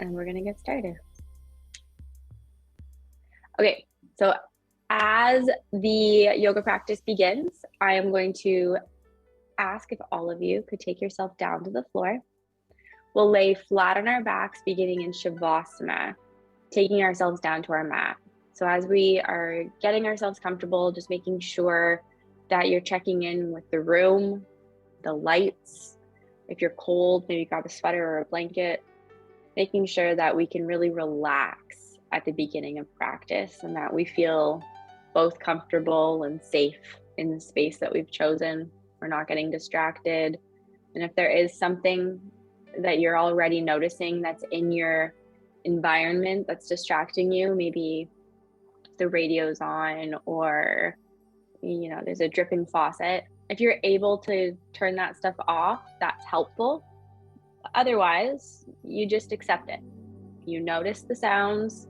and we're gonna get started. Okay, so as the yoga practice begins, I am going to ask if all of you could take yourself down to the floor. We'll lay flat on our backs, beginning in Shavasana, taking ourselves down to our mat. So as we are getting ourselves comfortable, just making sure that you're checking in with the room, the lights. If you're cold, maybe grab a sweater or a blanket, making sure that we can really relax at the beginning of practice and that we feel both comfortable and safe in the space that we've chosen. We're not getting distracted. And if there is something that you're already noticing that's in your environment that's distracting you, maybe the radio's on or there's a dripping faucet, if you're able to turn that stuff off, that's helpful. Otherwise, you just accept it. You notice the sounds,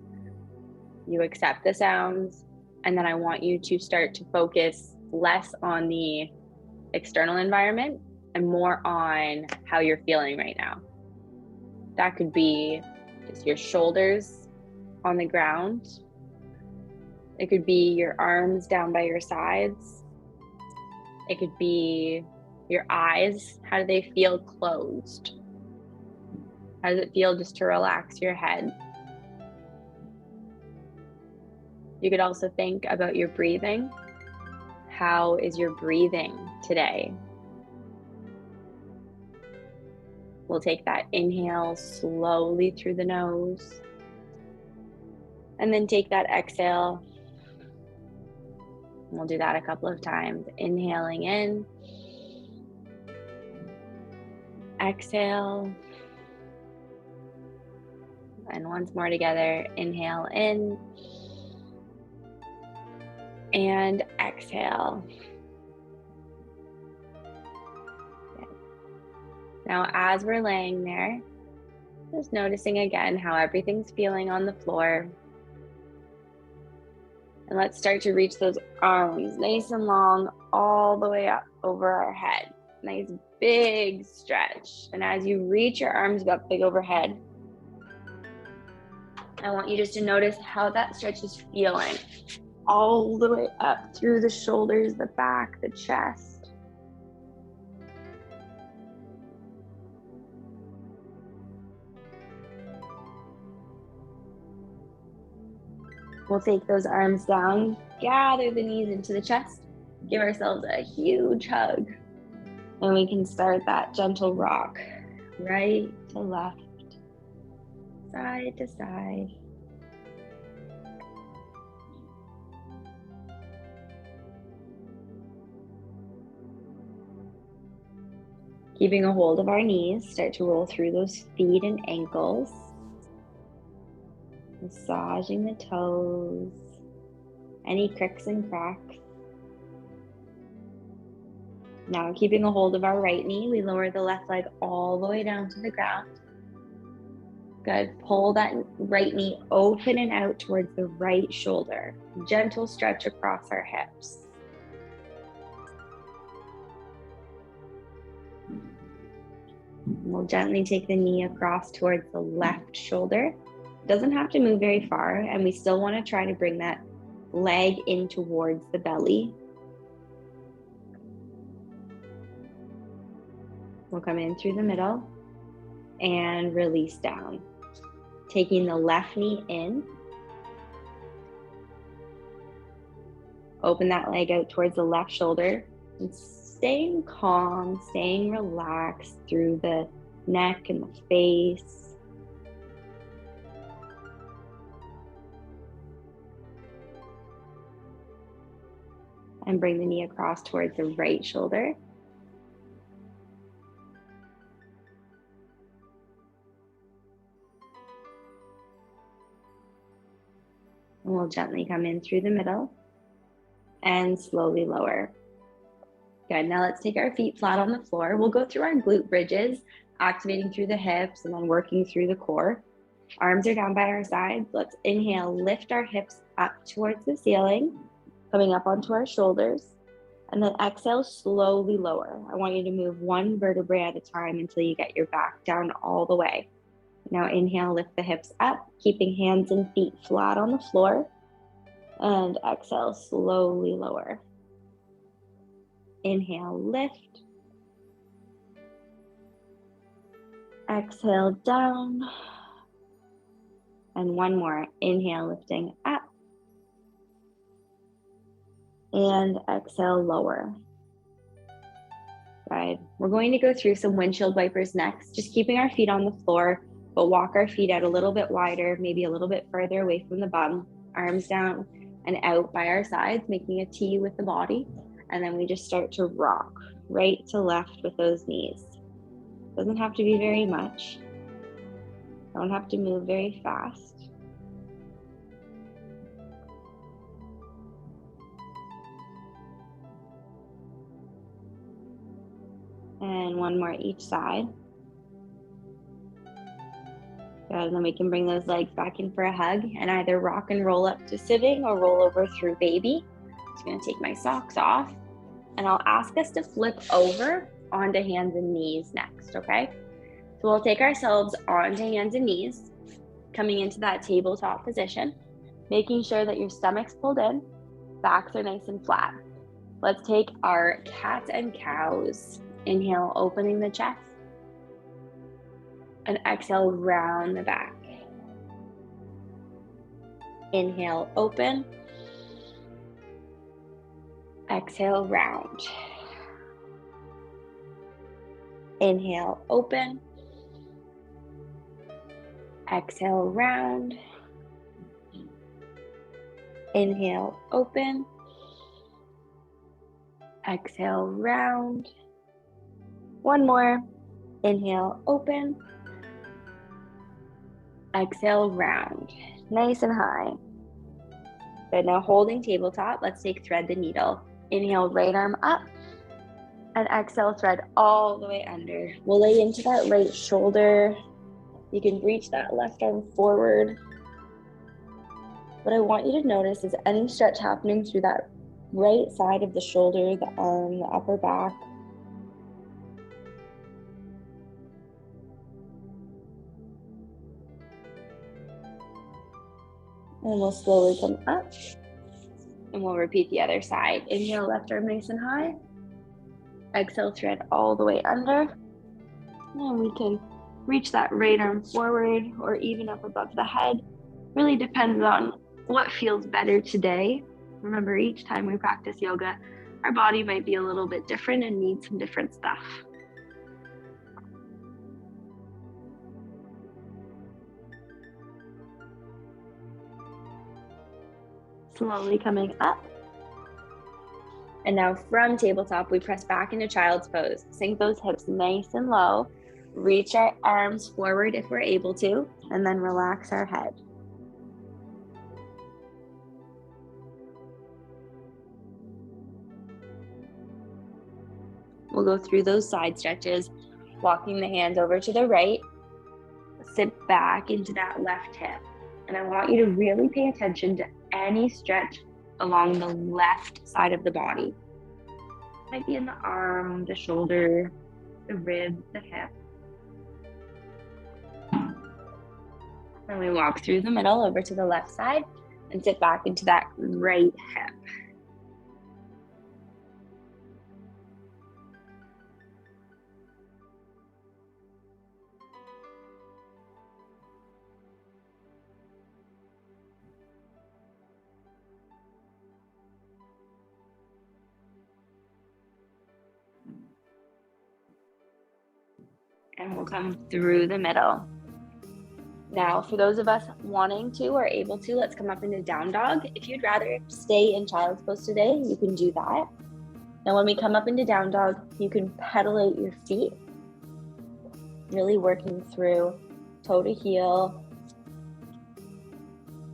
you accept the sounds, and then I want you to start to focus less on the external environment and more on how you're feeling right now. That could be just your shoulders on the ground. It could be your arms down by your sides. It could be your eyes. How do they feel closed? How does it feel just to relax your head? You could also think about your breathing. How is your breathing today? We'll take that inhale slowly through the nose, and then take that exhale. We'll do that a couple of times. Inhaling in, exhale, and once more together. Inhale in and exhale. Good. Now, as we're laying there, just noticing again how everything's feeling on the floor. And let's start to reach those arms nice and long all the way up over our head. Nice big stretch. And as you reach your arms up big overhead, I want you just to notice how that stretch is feeling all the way up through the shoulders, the back, the chest. We'll take those arms down, gather the knees into the chest, give ourselves a huge hug, and we can start that gentle rock, right to left, side to side. Keeping a hold of our knees, start to roll through those feet and ankles. Massaging the toes, any cricks and cracks. Now, keeping a hold of our right knee, we lower the left leg all the way down to the ground. Good. Pull that right knee open and out towards the right shoulder. Gentle stretch across our hips. We'll gently take the knee across towards the left shoulder. Doesn't have to move very far, and we still want to try to bring that leg in towards the belly. We'll come in through the middle and release down. Taking the left knee in. Open that leg out towards the left shoulder and staying calm, staying relaxed through the neck and the face. And bring the knee across towards the right shoulder. And we'll gently come in through the middle and slowly lower. Good, now let's take our feet flat on the floor. We'll go through our glute bridges, activating through the hips and then working through the core. Arms are down by our sides. Let's inhale, lift our hips up towards the ceiling, coming up onto our shoulders, and then exhale, slowly lower. I want you to move one vertebrae at a time until you get your back down all the way. Now inhale, lift the hips up, keeping hands and feet flat on the floor. And exhale, slowly lower. Inhale, lift. Exhale, down. And one more. Inhale, lifting up. And exhale, lower. Good. We're going to go through some windshield wipers next, just keeping our feet on the floor, but walk our feet out a little bit wider, maybe a little bit further away from the bum, arms down and out by our sides, making a T with the body. And then we just start to rock right to left with those knees. Doesn't have to be very much. Don't have to move very fast. And one more each side. Good, and then we can bring those legs back in for a hug and either rock and roll up to sitting or roll over through baby. Just gonna take my socks off and I'll ask us to flip over onto hands and knees next, okay? So we'll take ourselves onto hands and knees, coming into that tabletop position, making sure that your stomach's pulled in, backs are nice and flat. Let's take our cat and cows. Inhale, opening the chest. And exhale, round the back. Inhale, open. Exhale, round. Inhale, open. Exhale, round. Inhale, open. Exhale, round. One more. Inhale, open. Exhale, round. Nice and high. Good. Now holding tabletop, let's take thread the needle. Inhale, right arm up. And exhale, thread all the way under. We'll lay into that right shoulder. You can reach that left arm forward. What I want you to notice is any stretch happening through that right side of the shoulder, the arm, the upper back. And we'll slowly come up. And we'll repeat the other side. Inhale, left arm nice and high. Exhale, thread all the way under. And we can reach that right arm forward or even up above the head. Really depends on what feels better today. Remember, each time we practice yoga, our body might be a little bit different and need some different stuff. Slowly coming up. And now from tabletop, we press back into child's pose. Sink those hips nice and low. Reach our arms forward if we're able to, and then relax our head. We'll go through those side stretches, walking the hands over to the right. Sit back into that left hip. And I want you to really pay attention to any stretch along the left side of the body. It might be in the arm, the shoulder, the rib, the hip. And we walk through the middle over to the left side and sit back into that right hip. And we'll come through the middle. Now, for those of us wanting to or able to, let's come up into down dog. If you'd rather stay in child's pose today, you can do that. Now, when we come up into down dog, you can pedalate your feet, really working through toe to heel,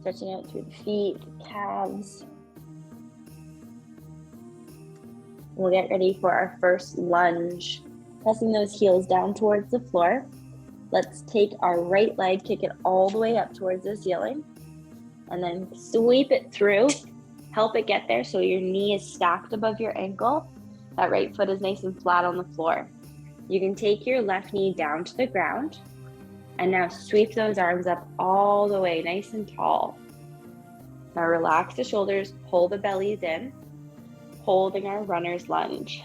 stretching out through the feet, the calves. We'll get ready for our first lunge. Pressing those heels down towards the floor. Let's take our right leg, kick it all the way up towards the ceiling, and then sweep it through. Help it get there so your knee is stacked above your ankle. That right foot is nice and flat on the floor. You can take your left knee down to the ground, And now sweep those arms up all the way, nice and tall. Now relax the shoulders, pull the bellies in, holding our runner's lunge.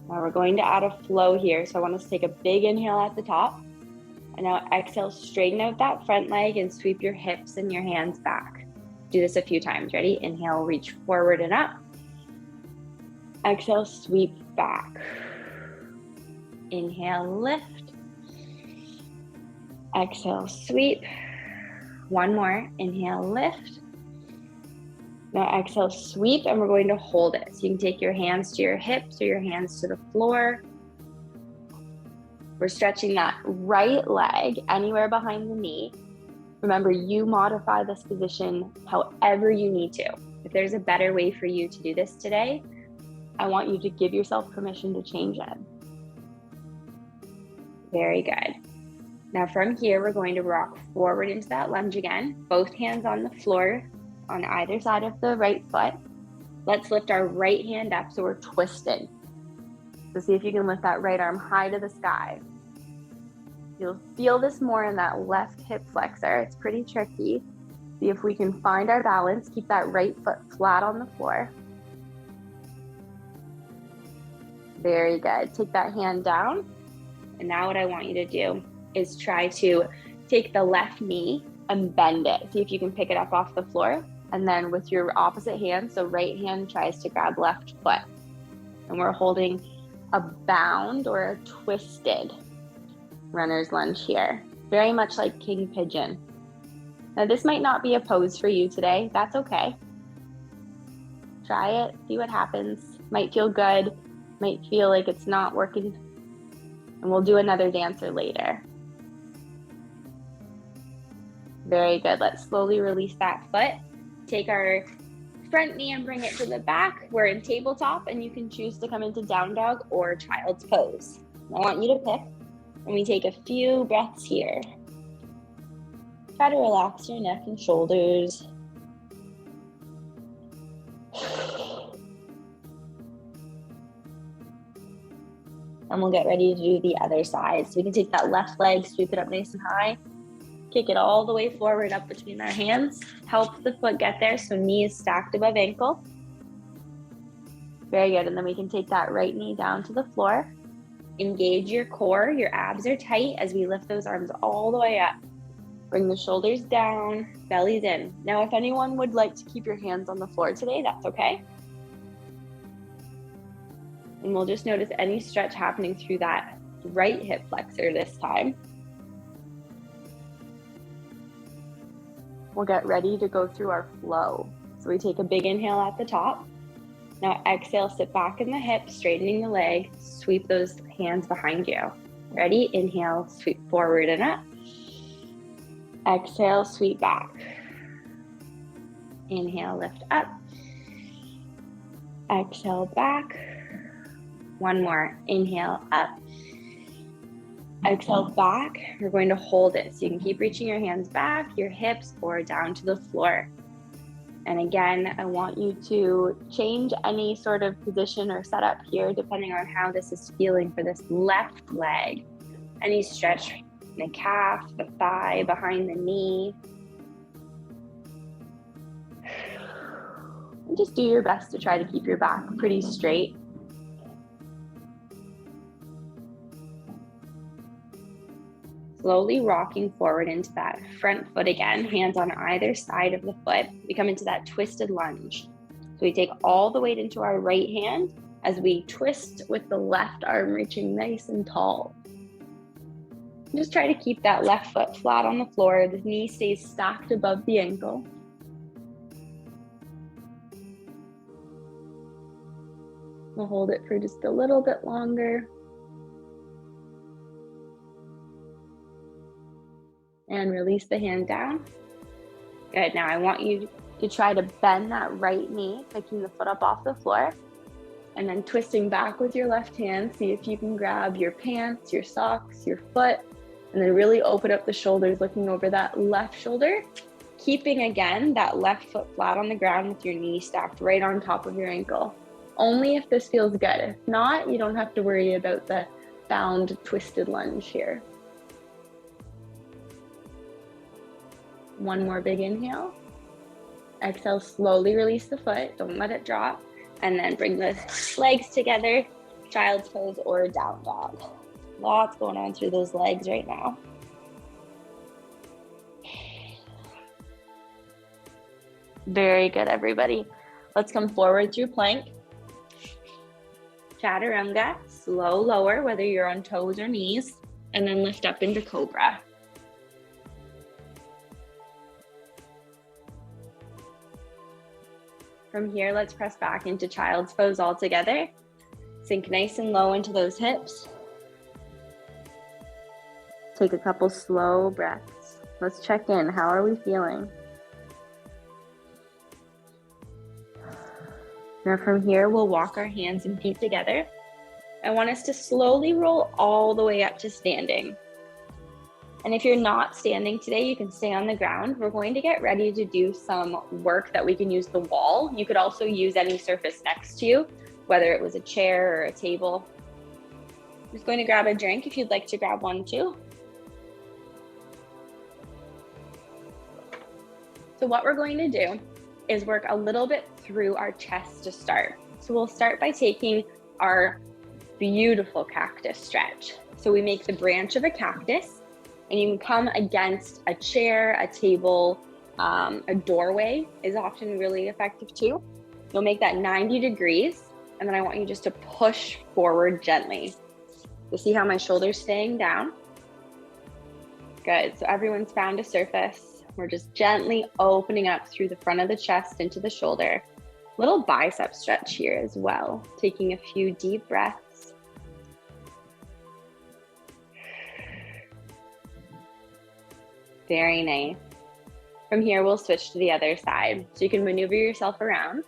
Now we're going to add a flow here. So I want us to take a big inhale at the top. And now exhale, straighten out that front leg and sweep your hips and your hands back. Do this a few times. Ready? Inhale, reach forward and up. Exhale, sweep back. Inhale, lift. Exhale, sweep. One more. Inhale, lift. Now exhale, sweep, and we're going to hold it. So you can take your hands to your hips or your hands to the floor. We're stretching that right leg anywhere behind the knee. Remember, you modify this position however you need to. If there's a better way for you to do this today, I want you to give yourself permission to change it. Very good. Now from here, we're going to rock forward into that lunge again. Both hands on the floor on either side of the right foot. Let's lift our right hand up so we're twisted. So see if you can lift that right arm high to the sky. You'll feel this more in that left hip flexor. It's pretty tricky. See if we can find our balance. Keep that right foot flat on the floor. Very good. Take that hand down. And now what I want you to do is try to take the left knee and bend it. See if you can pick it up off the floor. And then with your opposite hand, so right hand tries to grab left foot. And we're holding a bound or a twisted runner's lunge here. Very much like king pigeon. Now this might not be a pose for you today. That's okay. Try it, see what happens. Might feel good, might feel like it's not working. And we'll do another dancer later. Very good. Let's slowly release that foot. Take our front knee and bring it to the back. We're in tabletop and you can choose to come into down dog or child's pose. I want you to pick and we take a few breaths here. Try to relax your neck and shoulders. And we'll get ready to do the other side. So we can take that left leg, sweep it up nice and high. Kick it all the way forward up between our hands. Help the foot get there so knee is stacked above ankle. Very good. And then we can take that right knee down to the floor. Engage your core. Your abs are tight as we lift those arms all the way up. Bring the shoulders down, bellies in. Now, if anyone would like to keep your hands on the floor today, that's okay. And we'll just notice any stretch happening through that right hip flexor this time. We'll get ready to go through our flow. So we take a big inhale at the top. Now exhale, sit back in the hip, straightening the leg, sweep those hands behind you. Ready? Inhale, sweep forward and up. Exhale, sweep back. Inhale, lift up. Exhale, back. One more. Inhale, up. Exhale, back. You're going to hold it. So you can keep reaching your hands back, your hips, or down to the floor. And again, I want you to change any sort of position or setup here, depending on how this is feeling for this left leg. Any stretch in the calf, the thigh, behind the knee. And just do your best to try to keep your back pretty straight. Slowly rocking forward into that front foot again, hands on either side of the foot. We come into that twisted lunge. So we take all the weight into our right hand as we twist with the left arm reaching nice and tall. Just try to keep that left foot flat on the floor. The knee stays stacked above the ankle. We'll hold it for just a little bit longer. And release the hand down. Good, now I want you to try to bend that right knee, picking the foot up off the floor, and then twisting back with your left hand. See if you can grab your pants, your socks, your foot, and then really open up the shoulders, looking over that left shoulder. keeping again that left foot flat on the ground with your knee stacked right on top of your ankle. Only if this feels good. If not, you don't have to worry about the bound twisted lunge here. One more big inhale. Exhale, slowly release the foot, don't let it drop, and then bring the legs together, child's pose or down dog. Lots going on through those legs right now. Very good, everybody. Let's come forward through plank. Chaturanga, slow lower, whether you're on toes or knees, and then lift up into cobra. From here, let's press back into child's pose all together. Sink nice and low into those hips. Take a couple slow breaths. Let's check in. How are we feeling? Now from here, we'll walk our hands and feet together. I want us to slowly roll all the way up to standing. And if you're not standing today, you can stay on the ground. We're going to get ready to do some work that we can use the wall. You could also use any surface next to you, whether it was a chair or a table. I'm just going to grab a drink if you'd like to grab one too. So what we're going to do is work a little bit through our chest to start. So we'll start by taking our beautiful cactus stretch. So we make the branch of a cactus, and you can come against a chair, a table, a doorway is often really effective too. You'll make that 90 degrees, and then I want you just to push forward gently. You see how my shoulder's staying down? Good, so everyone's found a surface. We're just gently opening up through the front of the chest into the shoulder. Little bicep stretch here as well. Taking a few deep breaths. Very nice. From here, we'll switch to the other side. So you can maneuver yourself around,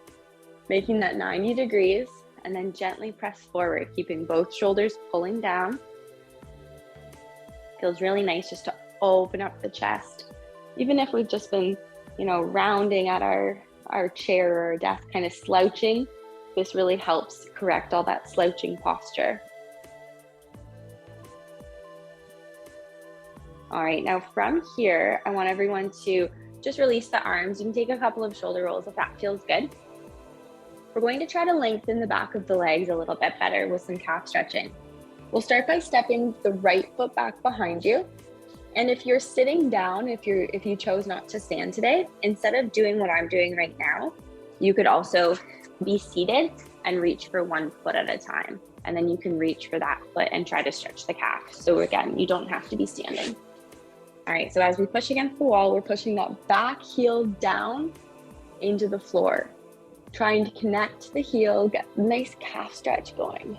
making that 90 degrees, and then gently press forward, keeping both shoulders pulling down. Feels really nice just to open up the chest. Even if we've just been, rounding at our chair or desk, kind of slouching, this really helps correct all that slouching posture. All right, now from here, I want everyone to just release the arms. You can take a couple of shoulder rolls if that feels good. We're going to try to lengthen the back of the legs a little bit better with some calf stretching. We'll start by stepping the right foot back behind you. And if you're sitting down, if you chose not to stand today, instead of doing what I'm doing right now, you could also be seated and reach for one foot at a time. And then you can reach for that foot and try to stretch the calf. So again, you don't have to be standing. All right, so as we push against the wall, we're pushing that back heel down into the floor, trying to connect the heel, get a nice calf stretch going.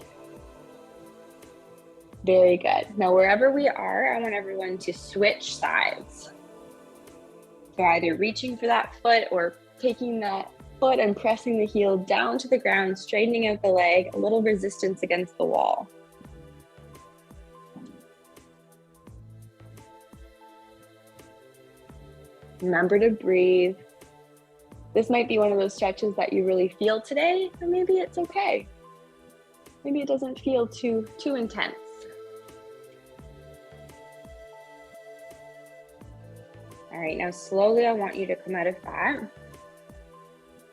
Very good. Now, wherever we are, I want everyone to switch sides. So either reaching for that foot or taking that foot and pressing the heel down to the ground, straightening out the leg, a little resistance against the wall. Remember to breathe. This might be one of those stretches that you really feel today, or maybe it's okay. Maybe it doesn't feel too intense. All right, now slowly I want you to come out of that.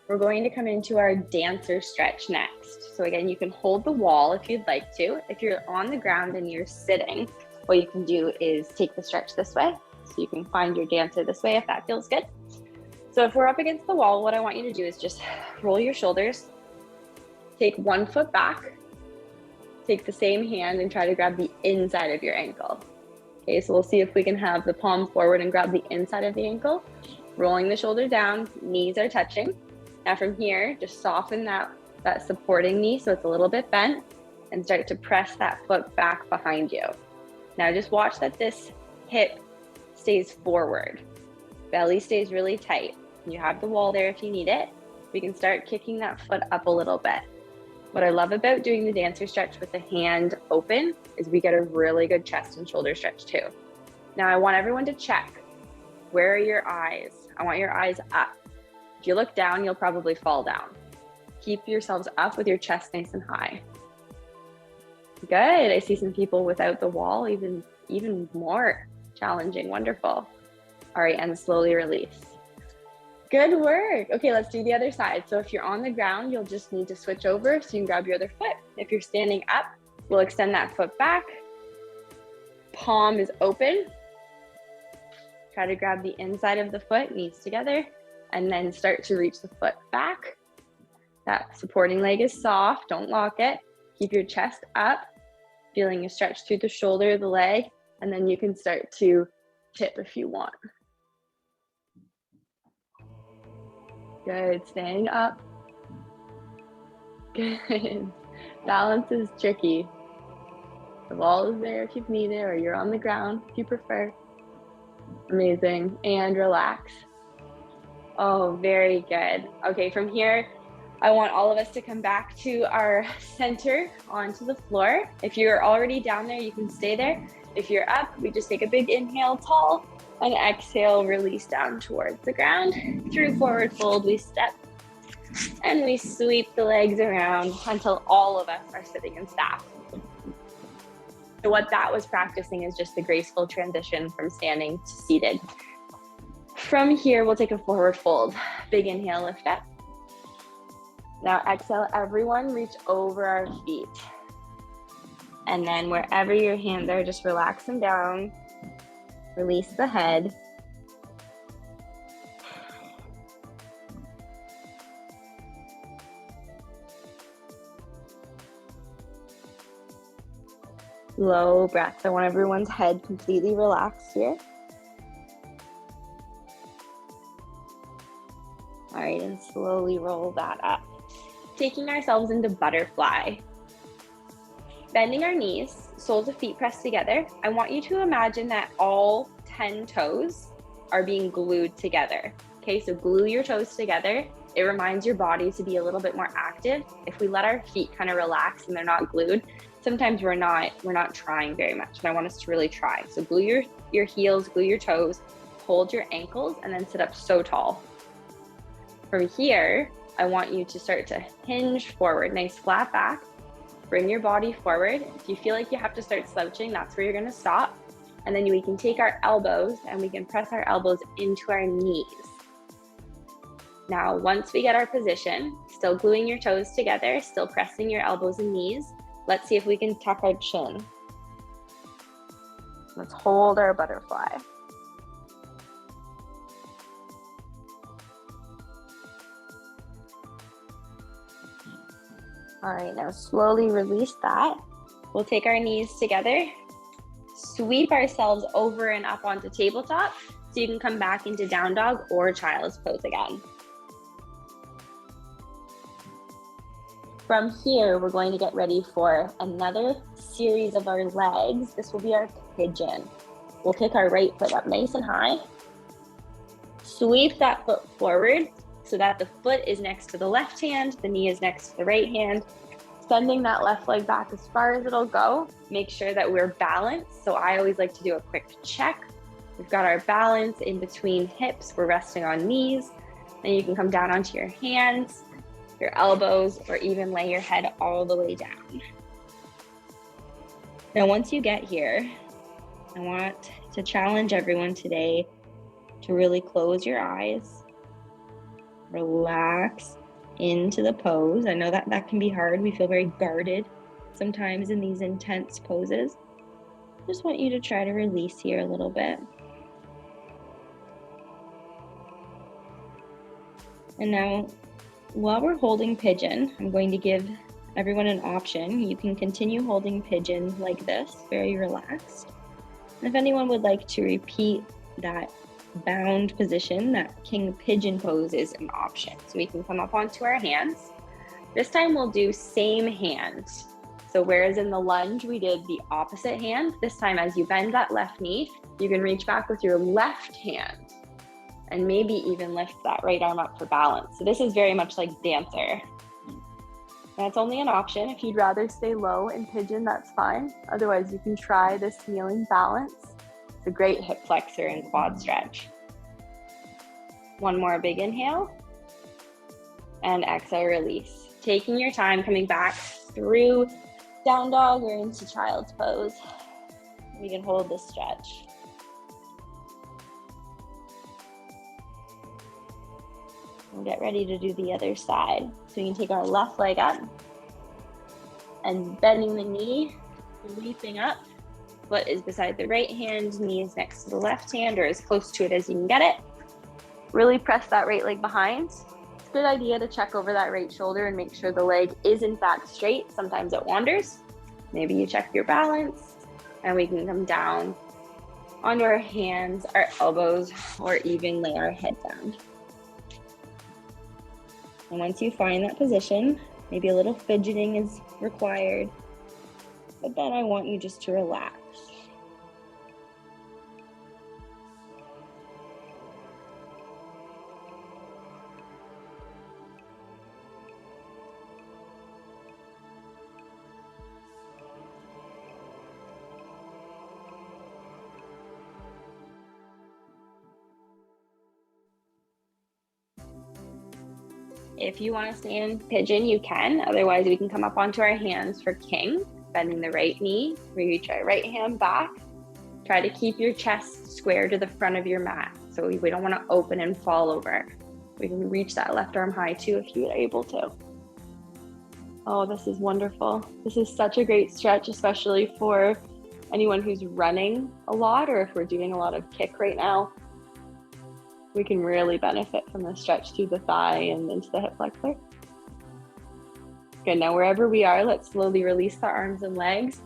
We're going to come into our dancer stretch next. So again, you can hold the wall if you'd like to. If you're on the ground and you're sitting, what you can do is take the stretch this way. So you can find your dancer this way if that feels good. So if we're up against the wall, what I want you to do is just roll your shoulders, take one foot back, take the same hand and try to grab the inside of your ankle. Okay, so we'll see if we can have the palm forward and grab the inside of the ankle, rolling the shoulder down, knees are touching. Now from here, just soften that supporting knee so it's a little bit bent and start to press that foot back behind you. Now just watch that this hip stays forward. Belly stays really tight. You have the wall there if you need it. We can start kicking that foot up a little bit. What I love about doing the dancer stretch with the hand open is we get a really good chest and shoulder stretch too. Now I want everyone to check. Where are your eyes? I want your eyes up. If you look down, you'll probably fall down. Keep yourselves up with your chest nice and high. Good. I see some people without the wall, even more challenging. Wonderful. All right, and slowly release. Good work. Okay, let's do the other side. So if you're on the ground, you'll just need to switch over so you can grab your other foot. If you're standing up, we'll extend that foot back. Palm is open. Try to grab the inside of the foot, knees together, and then start to reach the foot back. That supporting leg is soft, don't lock it. Keep your chest up, feeling a stretch through the shoulder, the leg, and then you can start to tip if you want. Good, staying up. Good. Balance is tricky. The wall is there if you need it, or you're on the ground if you prefer. Amazing, and relax. Oh, very good. Okay, from here, I want all of us to come back to our center onto the floor. If you're already down there, you can stay there. If you're up, we just take a big inhale, tall, and exhale, release down towards the ground. Through forward fold, we step and we sweep the legs around until all of us are sitting in staff. So what that was practicing is just the graceful transition from standing to seated. From here, we'll take a forward fold. Big inhale, lift up. Now exhale, everyone reach over our feet. And then wherever your hands are, just relax them down. Release the head. Slow breath. I want everyone's head completely relaxed here. All right, and slowly roll that up. Taking ourselves into butterfly. Bending our knees, soles of feet pressed together. I want you to imagine that all 10 toes are being glued together. Okay, so glue your toes together. It reminds your body to be a little bit more active. If we let our feet kind of relax and they're not glued, sometimes we're not trying very much. And I want us to really try. So glue your heels, glue your toes, hold your ankles, and then sit up so tall. From here, I want you to start to hinge forward, nice flat back. Bring your body forward. If you feel like you have to start slouching, that's where you're gonna stop. And then we can take our elbows and we can press our elbows into our knees. Now, once we get our position, still gluing your toes together, still pressing your elbows and knees, let's see if we can tuck our chin. Let's hold our butterfly. All right, now slowly release that. We'll take our knees together, sweep ourselves over and up onto tabletop, so you can come back into down dog or child's pose again. From here, we're going to get ready for another series of our legs. This will be our pigeon. We'll kick our right foot up nice and high. Sweep that foot forward so that the foot is next to the left hand, the knee is next to the right hand. Sending that left leg back as far as it'll go. Make sure that we're balanced. So I always like to do a quick check. We've got our balance in between hips. We're resting on knees. Then you can come down onto your hands, your elbows, or even lay your head all the way down. Now, once you get here, I want to challenge everyone today to really close your eyes, relax into the pose. I know that can be hard. We feel very guarded sometimes in these intense poses. Just want you to try to release here a little bit. And now, while we're holding pigeon, I'm going to give everyone an option. You can continue holding pigeon like this, very relaxed. And if anyone would like to repeat that bound position, that king pigeon pose is an option. So we can come up onto our hands. This time we'll do same hand. So whereas in the lunge we did the opposite hand, this time as you bend that left knee, you can reach back with your left hand and maybe even lift that right arm up for balance. So this is very much like dancer. That's only an option. If you'd rather stay low in pigeon, that's fine. Otherwise, you can try this kneeling balance. It's a great hip flexor and quad stretch. One more big inhale. And exhale, release. Taking your time, coming back through down dog or into child's pose. We can hold this stretch. We'll get ready to do the other side. So we can take our left leg up and bending the knee, leaping up. Foot is beside the right hand, knee is next to the left hand or as close to it as you can get it. Really press that right leg behind. It's a good idea to check over that right shoulder and make sure the leg is in fact straight. Sometimes it wanders. Maybe you check your balance and we can come down onto our hands, our elbows, or even lay our head down. And once you find that position, maybe a little fidgeting is required, but then I want you just to relax. If you want to stay in pigeon, you can. Otherwise, we can come up onto our hands for king, bending the right knee. We reach our right hand back. Try to keep your chest square to the front of your mat. So we don't want to open and fall over. We can reach that left arm high too if you're able to. Oh, this is wonderful. This is such a great stretch, especially for anyone who's running a lot or if we're doing a lot of kick right now. We can really benefit from the stretch through the thigh and into the hip flexor. Good, now wherever we are, let's slowly release the arms and legs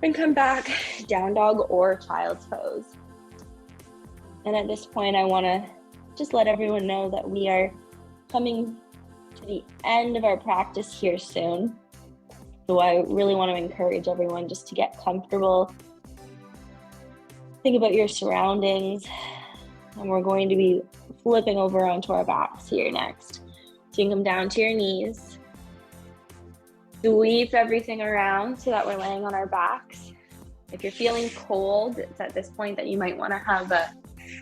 and come back down dog or child's pose. And at this point, I wanna just let everyone know that we are coming to the end of our practice here soon. So I really wanna encourage everyone just to get comfortable. Think about your surroundings. And we're going to be flipping over onto our backs here next. So you can come down to your knees. Sweep everything around so that we're laying on our backs. If you're feeling cold, it's at this point that you might want to have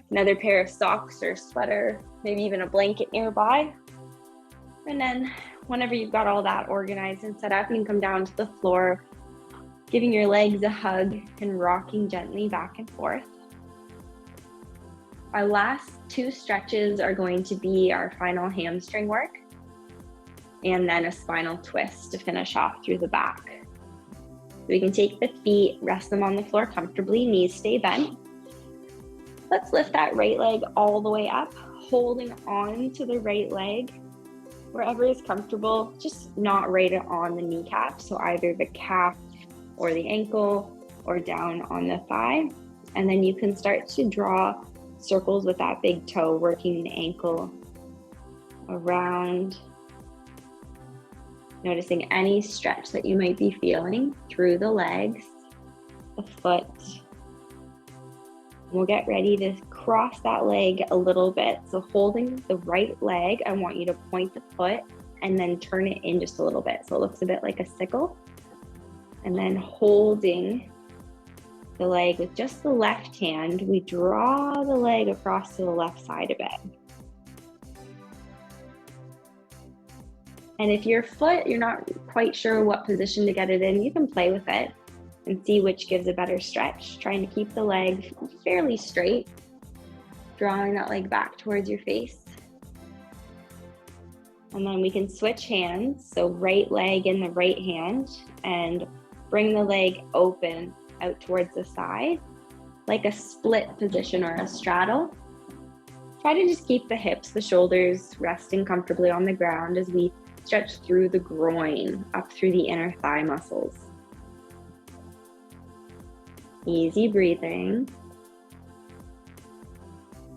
another pair of socks or sweater, maybe even a blanket nearby. And then whenever you've got all that organized and set up, you can come down to the floor, giving your legs a hug and rocking gently back and forth. Our last two stretches are going to be our final hamstring work and then a spinal twist to finish off through the back. So we can take the feet, rest them on the floor comfortably, knees stay bent. Let's lift that right leg all the way up, holding on to the right leg wherever is comfortable, just not right on the kneecap. So either the calf or the ankle or down on the thigh. And then you can start to draw circles with that big toe, working the ankle around, noticing any stretch that you might be feeling through the legs, the foot. We'll get ready to cross that leg a little bit. So holding the right leg, I want you to point the foot and then turn it in just a little bit. So it looks a bit like a sickle. And then holding the leg with just the left hand, we draw the leg across to the left side a bit. And if your foot, you're not quite sure what position to get it in, you can play with it and see which gives a better stretch. Trying to keep the leg fairly straight, drawing that leg back towards your face. And then we can switch hands. So right leg in the right hand and bring the leg open out towards the side, like a split position or a straddle. Try to just keep the hips, the shoulders resting comfortably on the ground as we stretch through the groin, up through the inner thigh muscles. Easy breathing.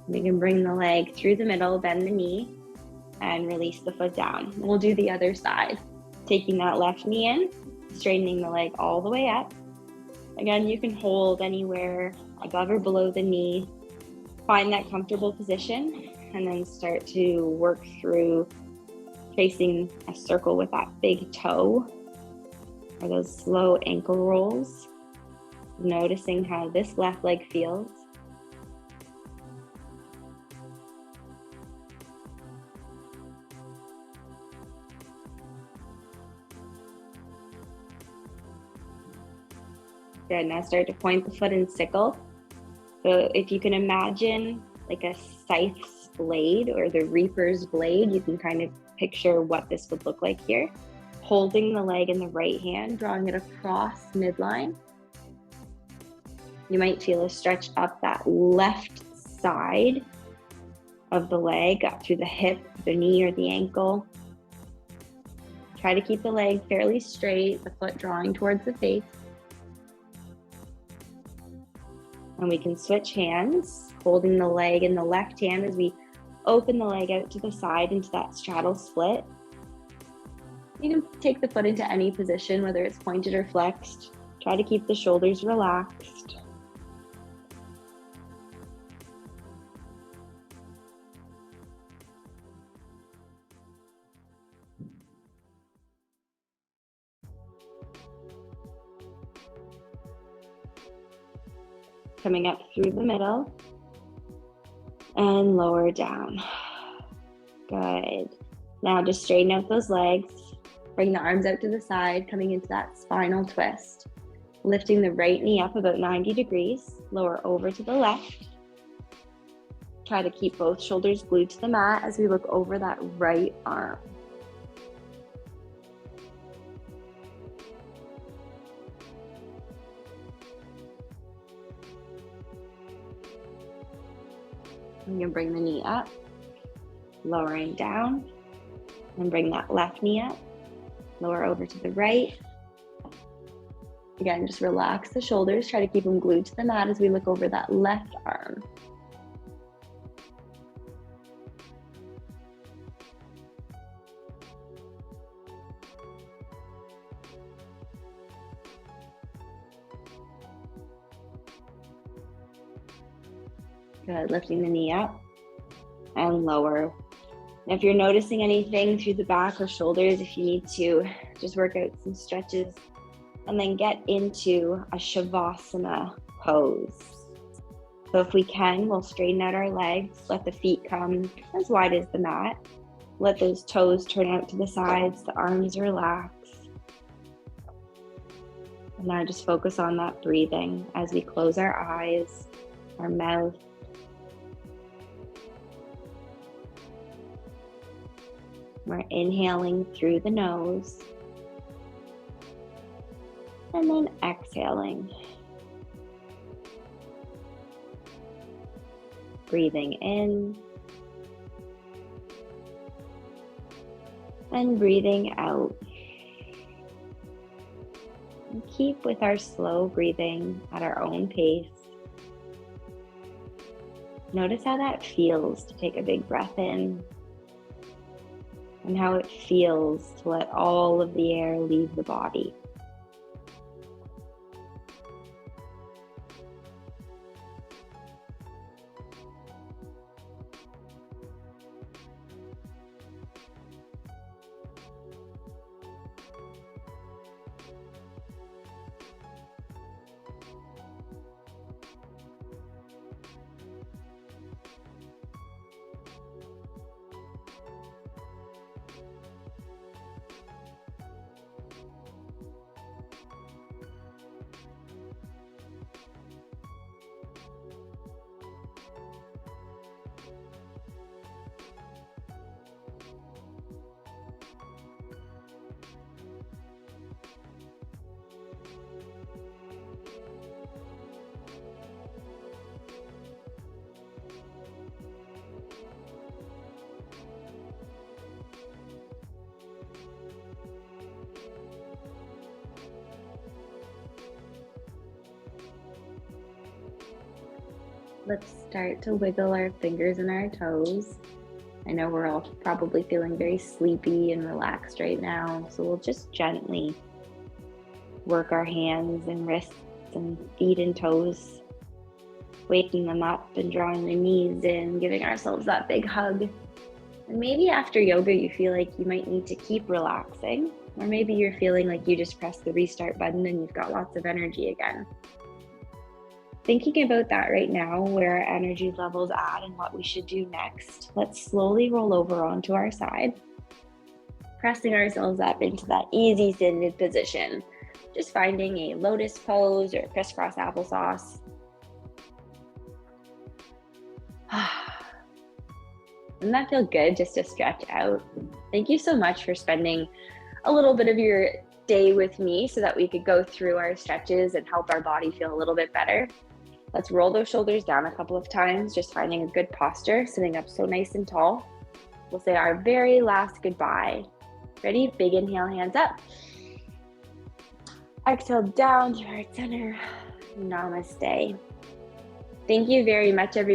We can bring the leg through the middle, bend the knee, and release the foot down. We'll do the other side. Taking that left knee in, straightening the leg all the way up. Again, you can hold anywhere above or below the knee. Find that comfortable position and then start to work through tracing a circle with that big toe or those slow ankle rolls. Noticing how this left leg feels. Good. Now start to point the foot and sickle. So if you can imagine like a scythe's blade or the reaper's blade, you can kind of picture what this would look like here. Holding the leg in the right hand, drawing it across midline. You might feel a stretch up that left side of the leg, up through the hip, the knee, or the ankle. Try to keep the leg fairly straight, the foot drawing towards the face. And we can switch hands, holding the leg in the left hand as we open the leg out to the side into that straddle split. You can take the foot into any position, whether it's pointed or flexed. Try to keep the shoulders relaxed. Coming up through the middle and lower down. Good. Now just straighten out those legs. Bring the arms out to the side, coming into that spinal twist. Lifting the right knee up about 90 degrees. Lower over to the left. Try to keep both shoulders glued to the mat as we look over that right arm. And you'll bring the knee up, lowering down, and bring that left knee up, lower over to the right. Again, just relax the shoulders, try to keep them glued to the mat as we look over that left arm. Good, lifting the knee up and lower. If you're noticing anything through the back or shoulders, if you need to, just work out some stretches and then get into a Shavasana pose. So if we can, we'll straighten out our legs, let the feet come as wide as the mat. Let those toes turn out to the sides, the arms relax. And now just focus on that breathing as we close our eyes, our mouth. We're inhaling through the nose and then exhaling. Breathing in and breathing out. And keep with our slow breathing at our own pace. Notice how that feels to take a big breath in and how it feels to let all of the air leave the body. Let's start to wiggle our fingers and our toes. I know we're all probably feeling very sleepy and relaxed right now, so we'll just gently work our hands and wrists and feet and toes, waking them up and drawing the knees in, giving ourselves that big hug. And maybe after yoga, you feel like you might need to keep relaxing, or maybe you're feeling like you just pressed the restart button and you've got lots of energy again. Thinking about that right now, where our energy level's at and what we should do next, let's slowly roll over onto our side, pressing ourselves up into that easy seated position. just finding a lotus pose or crisscross applesauce. Doesn't that feel good just to stretch out? Thank you so much for spending a little bit of your day with me so that we could go through our stretches and help our body feel a little bit better. Let's roll those shoulders down a couple of times, just finding a good posture, sitting up so nice and tall. We'll say our very last goodbye. Ready? Big inhale, hands up. Exhale down to heart center. Namaste. Thank you very much, everyone.